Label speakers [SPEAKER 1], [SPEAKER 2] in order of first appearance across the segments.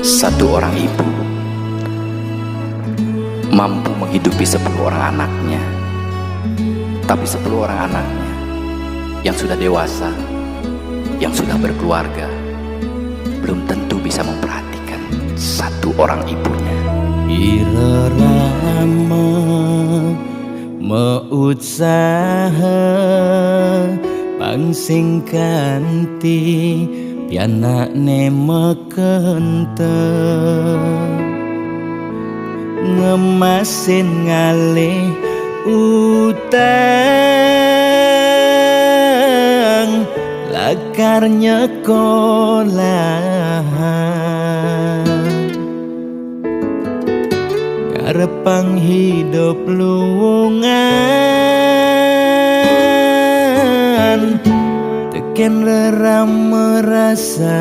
[SPEAKER 1] Satu orang ibu mampu menghidupi 10 orang anaknya, tapi 10 orang anaknya yang sudah dewasa, yang sudah berkeluarga, belum tentu bisa memperhatikan satu orang ibunya.
[SPEAKER 2] Irama meusaha pangsing kanti pianakne mekente ngemasin ngalih utang lakar nyekolahan karepang hidup luwungan teken reram merasayang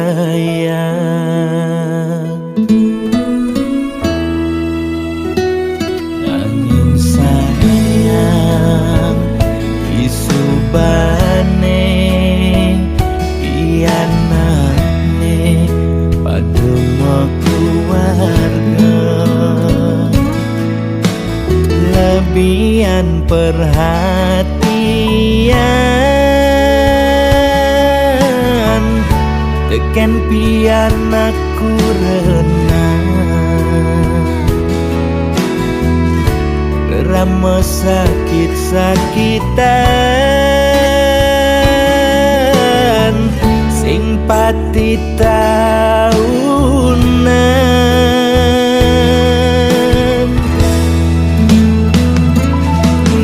[SPEAKER 2] angin sayang isubane pianane pademo keluarga lebihan perhatian teken pianakku renang rama sakit-sakitan sing pati taunan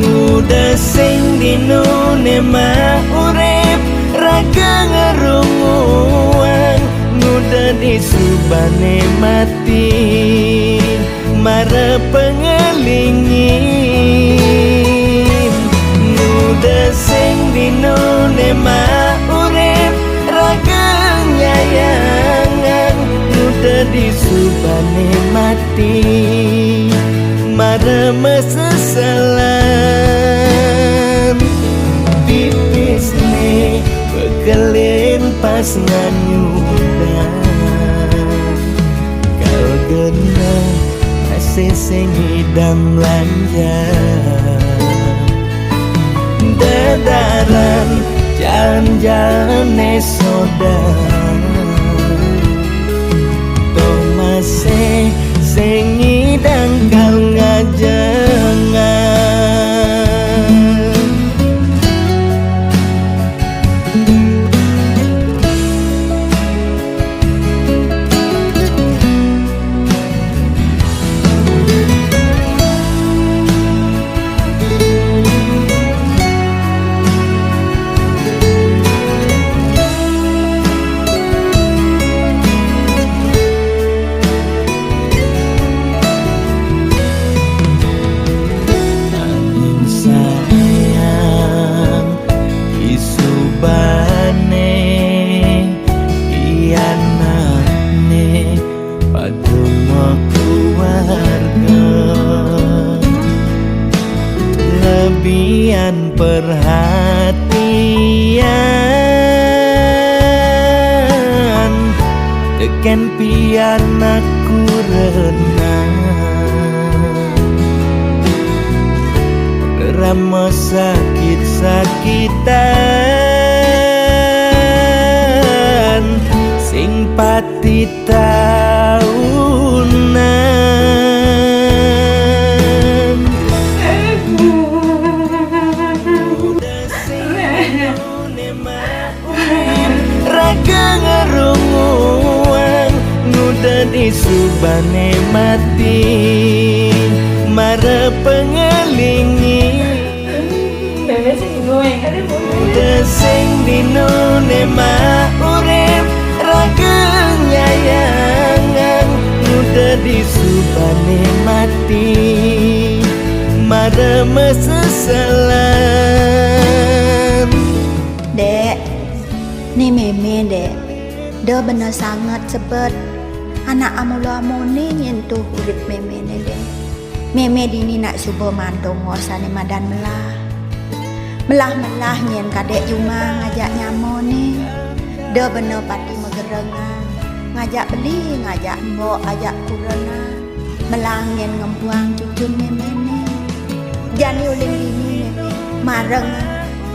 [SPEAKER 2] muda sing dinune mah urip raga ngerunguang muda disubane mati mara pengelingin muda sing dinune mah urip raga nyayangan muda disubane mati mara mesesalan tipis nih bekelin pas nganyudan kau genah masih sing hidam lanjang dadaran jalan-jalan sodan toh masih sing hidang kau ngajangan lebihan perhatian teken pianakku renang rama sakit-sakitan sing pati taunan raga ngerunguang muda disubane mati mara pengelingin muda sing dinune mah urip raga nyayangan muda disubane mati mara mesesalan.
[SPEAKER 3] Dek, ni meme dek, dia bener sangat sebet anak amula-amu ni nyentuh urip meme ni dek. Meme dini nak cuba mandong ngosane madan melah nyen kadek Juma ngajak nyamo ni. Dia bener pati megerengan ngajak beli, ngajak mbok, ajak kurana, melangin ngembuang cucun meme ne. Jani ulin ini meme, mareng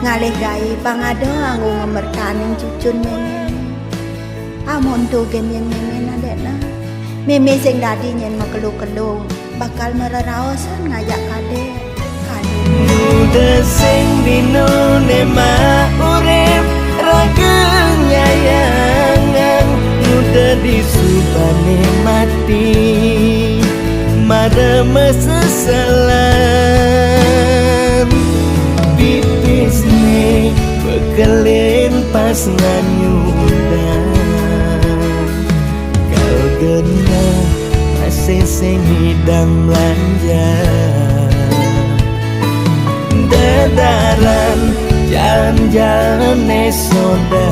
[SPEAKER 3] ngalih gai pangado anggo ngemerkaning cucun meme ne. Amon tu genyen meme na dekna, meme sing dadi nyen makelu-kelu, bakal mereraosan ngajak kadek.
[SPEAKER 2] Muda sing dinone ma urip rageng nyayangan, muda disubane mati mada mesesalan. Pipis ne bekelin pas nganyudan, kau gena masih sing hidang belanja. Dadaran jalan-jalan soda